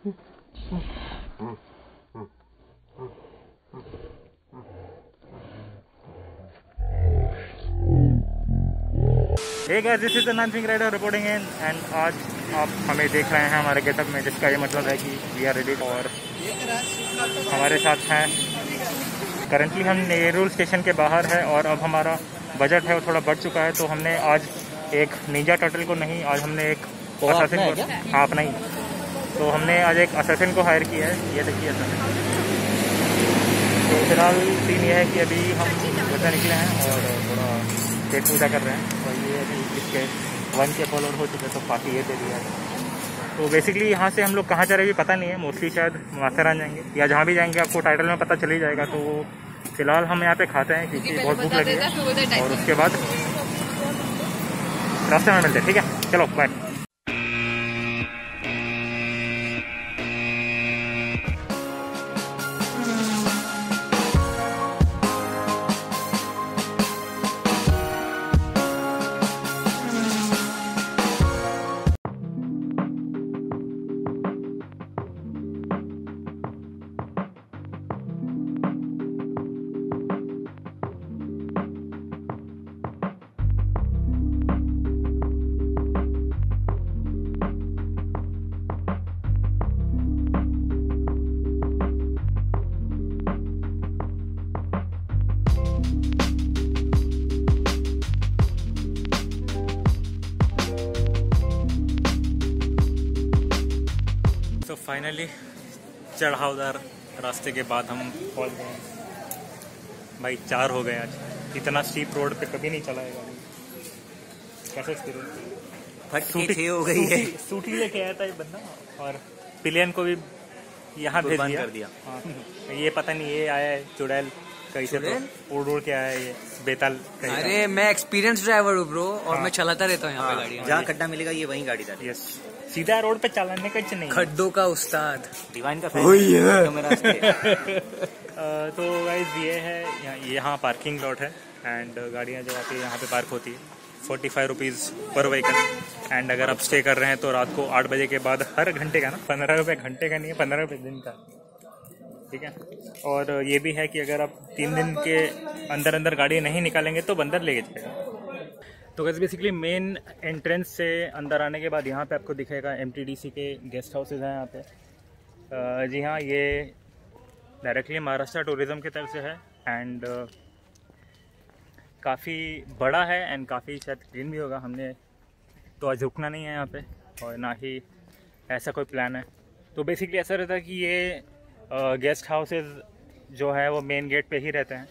Hey guys, this is the Nanjing Rider reporting in and आज आप हमें देख रहे हैं हमारे गेटअप में, जिसका ये मतलब है कि वी आर रेडी। और हमारे साथ हैं, करंटली हम नेहरू स्टेशन के बाहर है और अब हमारा बजट है वो थोड़ा बढ़ चुका है, तो हमने आज एक निंजा टर्टल को नहीं, आज हमने एक असैसिन को, हाँ अपना ही, तो हमने आज एक असैसिन को हायर किया है। ये देखिए असैसिन। तो फिलहाल सीन ये है कि अभी हम उधर निकले हैं और थोड़ा पेट पूजा कर रहे हैं, और ये अभी इसके 1K फॉलोअर हो चुके, तो पार्टी ये दे दिया है। तो बेसिकली यहाँ से हम लोग कहाँ जा रहे हैं पता नहीं है, मोस्टली शायद माथेरान जाएंगे या जहाँ भी जाएंगे आपको टाइटल में पता चल ही जाएगा। तो फिलहाल हम यहाँ पे खाते हैं क्योंकि बहुत भूख लगी है, और उसके बाद रास्ते में मिलते हैं। ठीक है, चलो बाय। तो फाइनली चढ़ावदार रास्ते के बाद हम पहुंच गए भाई। 4 हो गए आज। इतना स्टीप रोड पे कभी नहीं चला है गाड़ी। कैसा एक्सपीरियंस? 6 हो गई है। सूटी लेके आया था ये बंदा, और पिलियन को भी यहाँ भेज दिया। हाँ, ये पता नहीं ये आया है चुड़ैल कहीं से, तो उड़ के आया है ये बेताल। अरे मैं एक्सपीरियंस ड्राइवर हूँ ब्रो, और मैं चलाता रहता हूँ यहाँ पे गाड़ी। जहाँ खड्डा मिलेगा ये वही गाड़ी जाती है। यस, सीधा रोड पे चलाने का नहीं, खड्डों का उस्ताद डिवाइन का तो गाइस ये है, यहाँ पार्किंग लॉट है एंड गाड़ियाँ जो आती है यहाँ पे पार्क होती है। 45 रुपीज़ पर व्हीकल। एंड अगर आप स्टे कर रहे हैं तो रात को 8 बजे के बाद हर घंटे का ना, 15 रुपये घंटे का नहीं है, 15 रुपये दिन का। ठीक है, और ये भी है कि अगर आप 3 दिन के अंदर अंदर गाड़ी नहीं निकालेंगे तो बंदर लेके जाएगा। तो गाइस बेसिकली मेन एंट्रेंस से अंदर आने के बाद यहाँ पे आपको दिखेगा MTDC के गेस्ट हाउसेज हैं यहाँ पे। जी हाँ, ये डायरेक्टली महाराष्ट्र टूरिज़्म की तरफ से है एंड काफ़ी बड़ा है एंड काफ़ी शायद क्लीन भी होगा। हमने तो आज रुकना नहीं है यहाँ पे, और ना ही ऐसा कोई प्लान है। तो बेसिकली ऐसा रहता है कि ये गेस्ट हाउसेज जो है वो मेन गेट पे ही रहते हैं,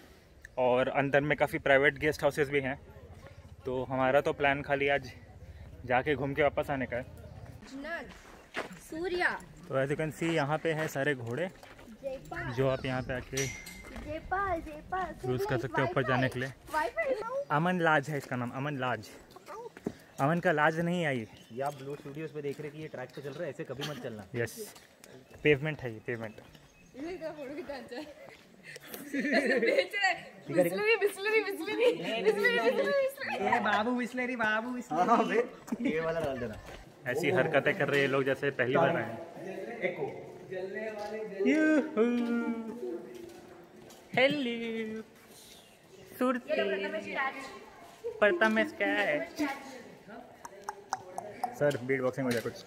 और अंदर में काफ़ी प्राइवेट गेस्ट हाउसेज भी हैं। तो हमारा तो प्लान खाली आज जाके घूम के वापस आने का है। सूर्या, तो एज यू कैन सी यहाँ पे है सारे घोड़े जो आप यहाँ पे आके यूज़ कर सकते हो ऊपर जाने के लिए। अमन लाज है इसका नाम, अमन लाज। अमन का लाज नहीं आई। ये आप ब्लू स्टूडियोज पे देख रहे कि ये ट्रैक पे चल रहा है, ऐसे कभी मत चलना। यस, पेवमेंट है ये, पेवमेंट। बाबू बिस्लरी, बाबू बिस्लरी, ये वाला डाल देना। ऐसी हरकतें कर रहे हैं लोग जैसे पहली बार आए। हेलो सुरती प्रथमेश क्या है सर? बीट बॉक्सिंग हो जाए कुछ।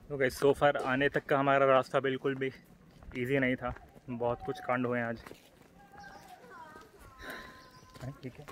ओके, सो फार आने तक का हमारा रास्ता बिल्कुल भी इजी नहीं था, बहुत कुछ कांड हुए आज। ठीक है,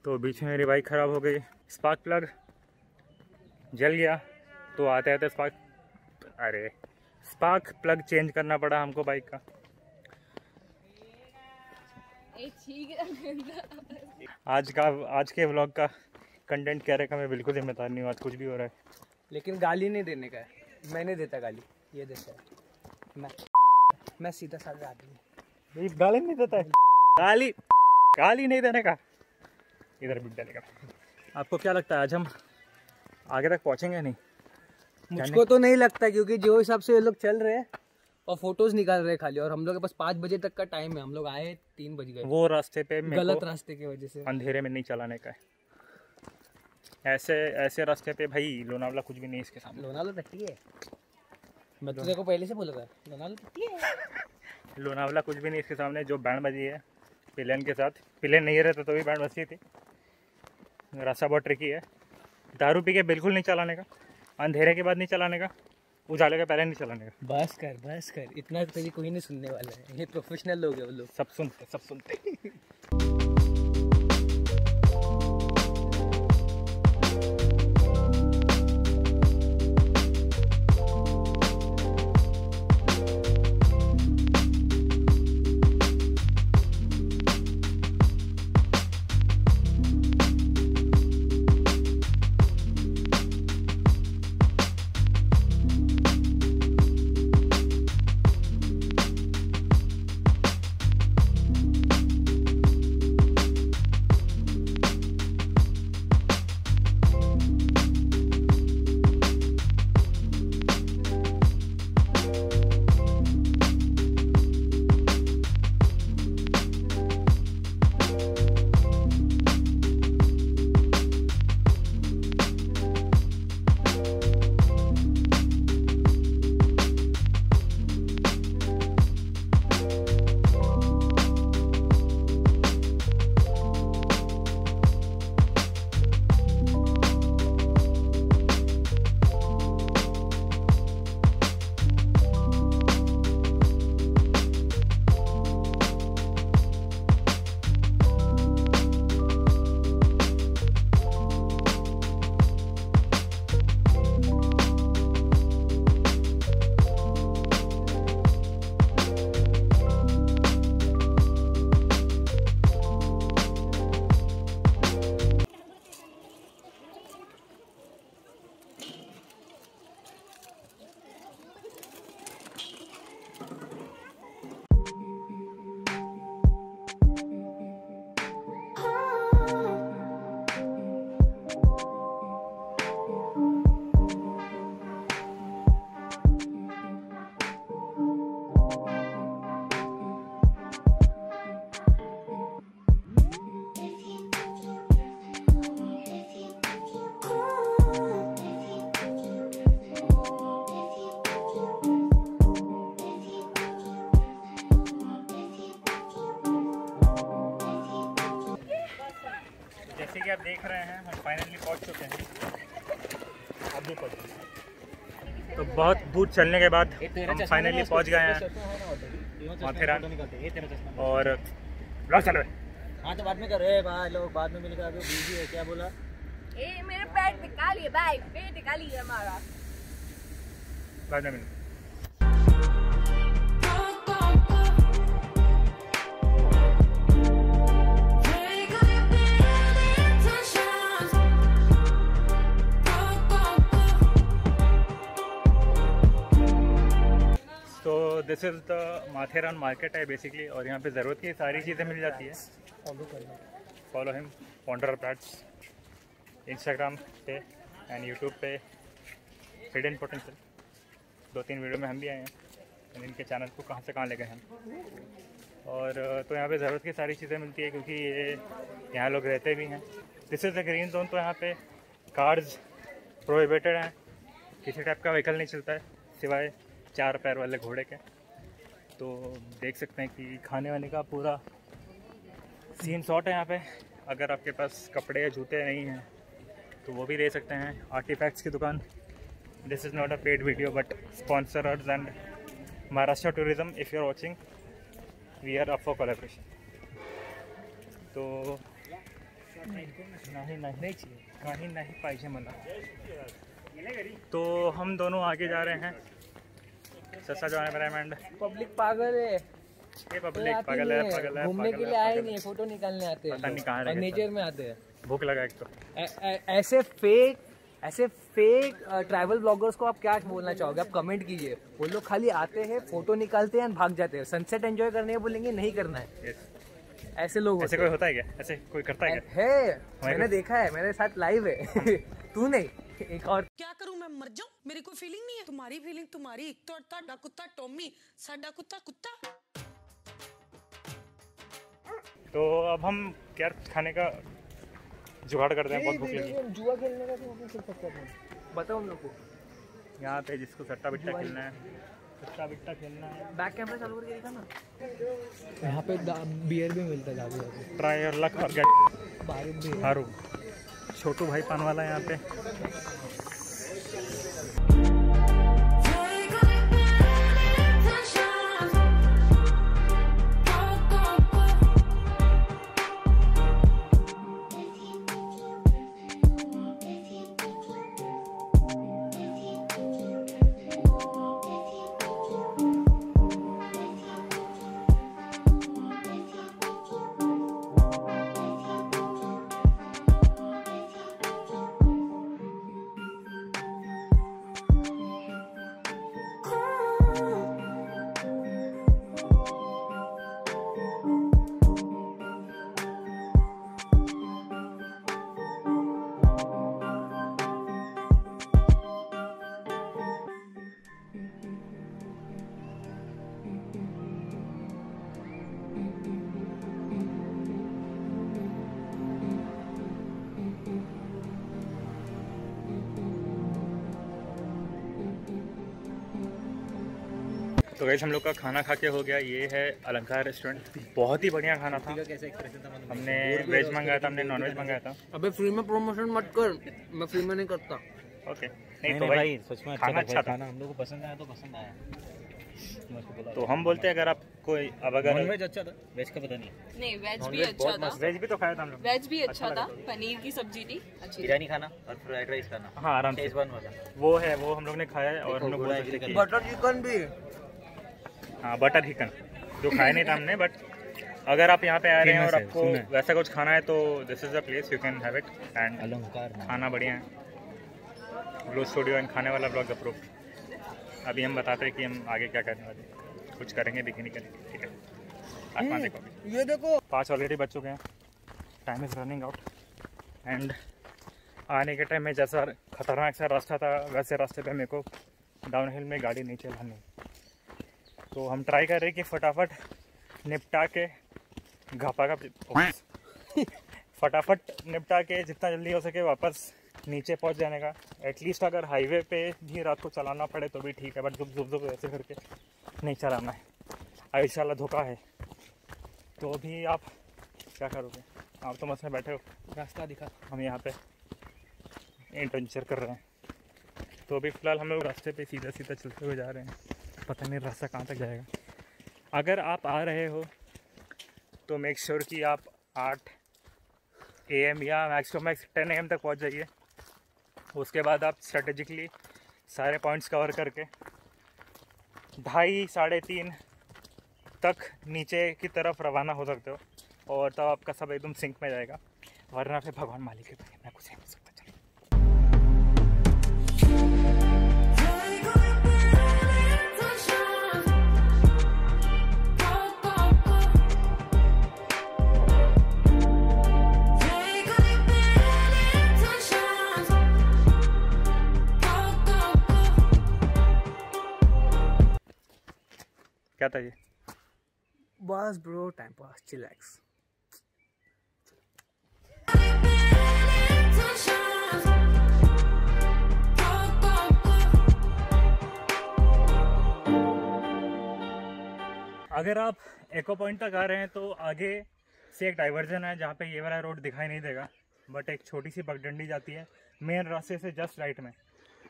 तो बीच में मेरी बाइक ख़राब हो गई। स्पार्क प्लग जल गया तो आते आते स्पार्क प्लग चेंज करना पड़ा हमको बाइक का। आज के व्लॉग का कंटेंट क्या रहेगा मैं बिल्कुल जिम्मेदार नहीं हूँ, आज कुछ भी हो रहा है। लेकिन गाली नहीं देने का है, मैं नहीं देता गाली, ये देता है मैं सीधा साधा आदमी। गाली नहीं देता है, गाली नहीं देने का, इधर भी डालेगा। आपको क्या लगता है आज हम आगे तक पहुंचेंगे नहीं? मुझको तो नहीं लगता, क्योंकि जो हिसाब से ये लोग चल रहे हैं और फोटोज निकाल रहे हैं खाली, और हम लोग के पास 5 बजे तक का टाइम है, हम लोग आए 3 बज गए। वो रास्ते पे गलत रास्ते की वजह से अंधेरे में नहीं चलाने का है। ऐसे रास्ते पे भाई लोनावला कुछ भी नहीं इसके सामने। लोनावला टट्टी है, मैं तो देखो पहले से बोला था लोनावला टट्टी है। लोनावला कुछ भी नहीं इसके सामने। जो बैंड बजी है पिलेन के साथ, पिलेन नहीं रहता तो भी बैंड बजती थी। रास्ता बहुत ट्रिकी है, दारू पी के बिल्कुल नहीं चलाने का, अंधेरे के बाद नहीं चलाने का, उजाले के पहले नहीं चलाने का। बस कर, इतना तेरी कोई नहीं सुनने वाला है, ये प्रोफेशनल लोग हैं वो लोग, सब सुनते जैसे कि आप देख रहे हैं हम फाइनली पहुंच चुके हैं, अब भी पहुंच चुके हैं। तो बहुत दूर चलने के बाद हम फाइनली पहुंच गए हैं माथेरान। और ब्लॉग चलो। हाँ तो बाद में कर रहे भाई लोग, बाद में मिलेगा, अभी बिजी है। क्या बोला? मेरे पेट निकालिए भाई, पेट निकालिए हमारा, बाद में मिलेगा। तो this is the Matheran market है बेसिकली, और यहाँ पे ज़रूरत की सारी चीज़ें मिल जाती है। Follow him wonder pets Instagram पे एंड यूट्यूब पे, हिडन पोटेंशियल। 2-3 वीडियो में हम भी आए हैं, एंड इनके चैनल को कहाँ से कहाँ ले गए हैं। और तो यहाँ पे ज़रूरत की सारी चीज़ें मिलती है, क्योंकि ये यहाँ लोग रहते भी हैं। This is the green zone. तो यहाँ पे कार्स प्रोहिबिटेड हैं, किसी टाइप का व्हीकल नहीं चलता है सिवाय 4 पैर वाले घोड़े के। तो देख सकते हैं कि खाने वाने का पूरा सीन शॉट है यहाँ पे। अगर आपके पास कपड़े या जूते नहीं हैं तो वो भी ले सकते हैं। आर्टिफैक्ट्स की दुकान। This is not a paid video but sponsors and Maharashtra tourism, if you are watching, we are up for collaboration. तो नाही पाहिजे मला। तो हम दोनों आगे जा रहे हैं, सस्ता जवान ब्राह्मण। पब्लिक पागल है, ये पब्लिक पागल है, पागल है, घूमने के लिए आए नहीं है, फोटो निकालने आते पता नहीं कहाँ हैं रह और गए नेचर में आते हैं। भूख लगा एक तो। ऐसे फेक ट्रैवल ब्लॉगर्स को आप क्या बोलना चाहोगे? आप कमेंट कीजिए। वो लोग खाली आते हैं, फोटो निकालते हैं, भाग जाते हैं। सनसेट एंजॉय करने को बोलेंगे, नहीं करना है। ऐसे लोग ऐसे कोई होता है क्या? ऐसे कोई करता है क्या? है, मैंने देखा है, मेरे साथ लाइव है। तू नहीं, एक और। क्या करूं मैं, मर जाऊं? मेरी कोई फीलिंग नहीं है। तुम्हारी फीलिंग तुम्हारी, तो ताड़ा कुत्ता टॉमी, साडा कुत्ता कुत्ता। तो अब हम क्या खाने का जुगाड़ करते हैं, बहुत भूख लगी। जुआ खेलने का तो खेल सकते हैं, बताओ हम लोग को। यहाँ पे जिसको सट्टा बिट्टा खेलना है, सट्टा बिट्टा खेलना है। बैक कैमरा चालू करके दिखा ना। यहाँ पे बियर भी मिलता है जाके। ट्राई योर लक और गेट बाहर भी हारू। छोटू भाई पान वाला है यहाँ पे। तो गाइस हम लोग का खाना खा के हो गया। ये है अलंकार रेस्टोरेंट, बहुत ही बढ़िया खाना था। हमने वेज मंगाया था, हमने नॉन वेज मंगाया था। अबे फ्री में प्रमोशन मत कर, मैं फ्री में नहीं करता। ओके नहीं तो भाई सच में खाना अच्छा था। हम लोग को पसंद आया तो पसंद आया। तो हम बोलते हैं अगर आप कोई अब अगर वेज अच्छा था, वेज का पता नहीं। नहीं, वेज भी अच्छा था। वेज भी तो खाया था हम लोग। वेज भी अच्छा था, पनीर की सब्जी थी अच्छी थी। बिरयानी खाना और फ्राइड राइस खाना, हाँ आराम से शेजवान वाला वो है, वो हम लोग ने खाया है। और हम लोग बोल सकते हैं बटर चिकन भी। हाँ बटर चिकन जो खाया नहीं था हमने, बट अगर आप यहाँ पे आ रहे हैं और आपको वैसा कुछ खाना है तो this is the place, you can have it. And अलंकार खाना बढ़िया है। ब्लू स्टूडियो एंड खाने वाला ब्लॉग अप्रूव। अभी हम बताते हैं कि हम आगे क्या करने वाले हैं, कुछ करेंगे भी कि नहीं करेंगे। ठीक है, आसमान देखो। ये देखो 5 ऑलरेडी बज चुके हैं, time is running out. And आने के टाइम में जैसा खतरनाक सा रास्ता था वैसे रास्ते पे मेरे को डाउन हिल में गाड़ी नहीं चलानी। तो हम ट्राई कर रहे हैं कि फटाफट निपटा के फटाफट निपटा के जितना जल्दी हो सके वापस नीचे पहुंच जाने का। एटलीस्ट अगर हाईवे पे भी रात को चलाना पड़े तो भी ठीक है, बट जुब ऐसे करके नहीं चलाना है। इंशाल्लाह धोखा है। तो अभी आप क्या करोगे? आप तो मस्त में बैठे हो, रास्ता दिखा। हम यहाँ पे एडवेंचर कर रहे हैं। तो अभी फ़िलहाल हम लोग रास्ते पे सीधा सीधा चलते हुए जा रहे हैं, पता नहीं रास्ता कहाँ तक जाएगा। अगर आप आ रहे हो तो मेक श्योर कि आप 8 AM या मैक्स टू मैक्स 10 AM तक पहुँच जाइए। उसके बाद आप स्ट्रेटेजिकली सारे पॉइंट्स कवर करके 2:30 साढ़े 3 तक नीचे की तरफ रवाना हो सकते हो, और तब आपका सब एकदम सिंक में जाएगा। वरना फिर भगवान मालिक है, मैं कुछ नहीं हो सकता। क्या था ये? बस ब्रो, टाइम पास, चिलैक्स। अगर आप एको पॉइंट तक आ रहे हैं तो आगे से एक डाइवर्जन है जहाँ पे ये वाला रोड दिखाई नहीं देगा, बट एक छोटी सी पगडंडी जाती है मेन रास्ते से जस्ट राइट में।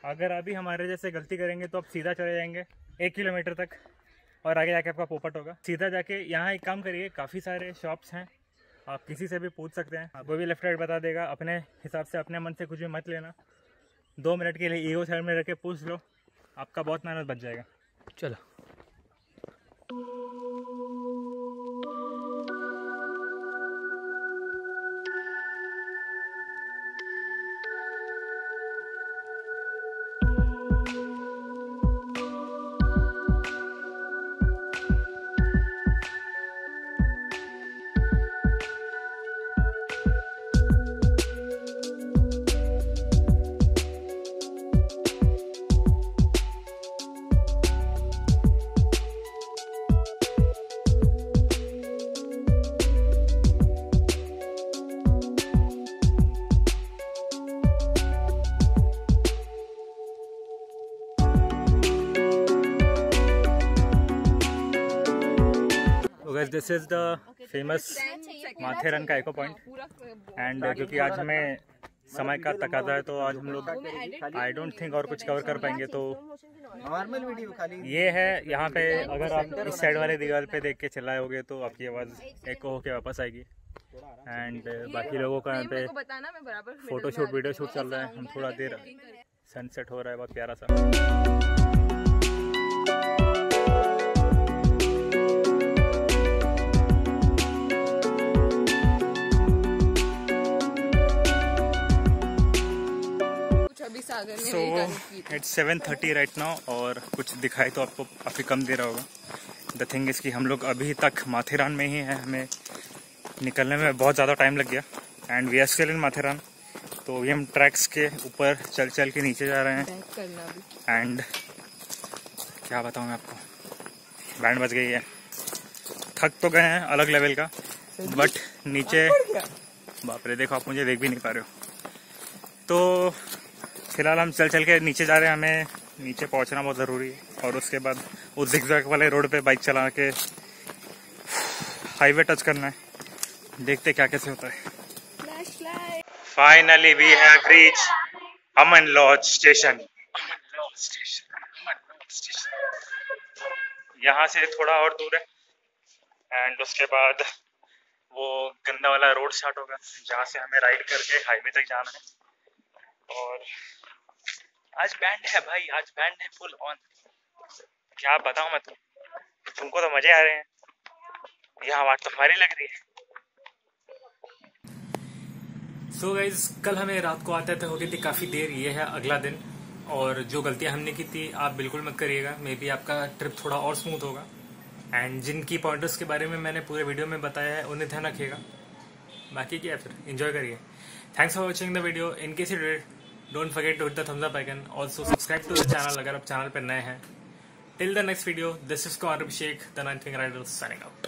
अगर अभी हमारे जैसे गलती करेंगे तो आप सीधा चले जाएंगे 1 किलोमीटर तक, और आगे जाके आपका पोपट होगा। सीधा जाके यहाँ एक काम करिए, काफ़ी सारे शॉप्स हैं, आप किसी से भी पूछ सकते हैं, कोई भी लेफ्ट राइट बता देगा। अपने हिसाब से अपने मन से कुछ भी मत लेना, 2 मिनट के लिए ईगो साइड में रख के पूछ लो, आपका बहुत मेहनत बच जाएगा। चलो दिस इज द फेमस माथेरन का एको पॉइंट एंड क्योंकि आज हमें समय का तकाजा है तो आज हम लोग आई डोंट थिंक और कुछ कवर कर पाएंगे। तो नॉर्मल वीडियो खाली ये है यहाँ पे, अगर आप इस साइड वाले दीवार पे देख के चलाए होगे तो आपकी आवाज़ एको होके वापस आएगी। एंड बाकी लोगों का यहाँ पे फोटो शूट वीडियो शूट चल रहा है। हम थोड़ा देर सनसेट हो रहा है बहुत प्यारा सा। सो इट्स 7:30 राइट नाउ और कुछ दिखाई तो आपको काफ़ी कम दे रहा होगा। द थिंग इज़ कि हम लोग अभी तक माथेरान में ही हैं, हमें निकलने में बहुत ज़्यादा टाइम लग गया and we are still in Matheran. तो ये हम ट्रैक्स के ऊपर चल चल के नीचे जा रहे हैं एंड क्या बताऊँ मैं आपको, बैंड बज गई है। थक तो गए हैं अलग लेवल का, बट नीचे बाप रे देखो, आप मुझे देख भी नहीं पा रहे हो। तो फिलहाल हम चल चल के नीचे जा रहे हैं, हमें नीचे पहुंचना बहुत ज़रूरी है और उसके बाद उस जिगजैग वाले रोड पे बाइक चला के हाईवे टच करना है। देखते क्या कैसे होता है। Finally we have reach Aman lodge station. यहाँ से थोड़ा और दूर है एंड उसके बाद वो गंदा वाला रोड स्टार्ट होगा जहाँ से हमें राइड करके हाईवे तक जाना है। और आज बैंड है भाई, आज बैंड है फुल ऑन। क्या बताऊं मैं तुमको तो मजे आ रहे हैं, यह आवाज तो हमारी लग रही है। सो गाइज, कल हमें रात को आते हो गई थी काफ़ी देर। ये है अगला दिन और जो गलतियां हमने की थी आप बिल्कुल मत करिएगा। मे बी आपका ट्रिप थोड़ा और स्मूथ होगा एंड जिनकी पॉइंटर्स के बारे में मैंने पूरे वीडियो में बताया है उन्हें ध्यान रखिएगा। बाकी क्या फिर एंजॉय करिए। Thanks for watching the video. In case you did, don't forget to hit the thumbs up icon. Also subscribe to the channel अगर आप चैनल पर नए हैं। Till the next video, this is Kumar Abhishek, the night wing rider, signing out.